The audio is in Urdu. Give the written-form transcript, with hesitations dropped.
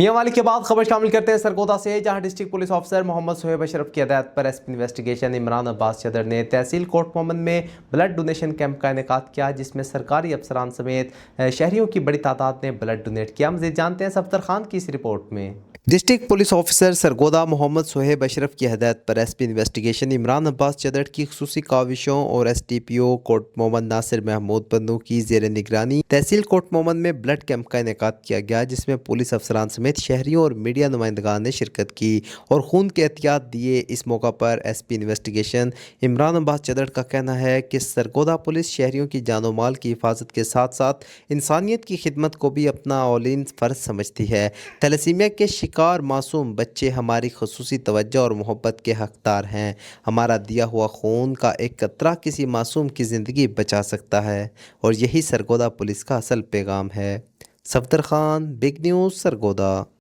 میاں والی کے بعد خبر شامل کرتے ہیں سرگودا سے، جہاں ڈسٹرکٹ پولیس آفیسر محمد صہیب اشرف کی ہدایت پر ایس پی انویسٹیگیشن عمران عباس چدر نے تحصیل کوٹ مومن میں بلڈ ڈونیشن کیمپ کا انعقاد کیا، جس میں سرکاری افسران سمیت شہریوں کی بڑی تعداد نے بلڈ ڈونیٹ کیا۔ مزید جانتے ہیں صفدر خان کی اس رپورٹ میں۔ ڈسٹرکٹ پولیس آفیسر سرگودا محمد صہیب اشرف کی ہدایت پر ایس پی انویسٹیگیشن عمران عباس چدر کی خصوصی کاوشوں اور ایس ڈی پی او کوٹ مومن ناصر محمود بندو کی زیر نگرانی تحصیل کوٹ مومن میں بلڈ کیمپ کا انعقاد کیا گیا، جس میں پولیس افسران سمیت شہریوں اور میڈیا نمائندگان نے شرکت کی اور خون کے احتیاط دیے۔ اس موقع پر ایس پی انویسٹیگیشن عمران عباس چدر کا کہنا ہے کہ سرگودا پولیس شہریوں کی جان و مال کی حفاظت کے ساتھ ساتھ انسانیت کی خدمت کو بھی اپنا اولین فرض سمجھتی ہے۔ تھیلیسیمیا کے شکار معصوم بچے ہماری خصوصی توجہ اور محبت کے حقدار ہیں۔ ہمارا دیا ہوا خون کا ایک قطرہ کسی معصوم کی زندگی بچا سکتا ہے، اور یہی سرگودا پولیس کا اصل پیغام ہے۔ Safdar Khan, big news, Sargodha.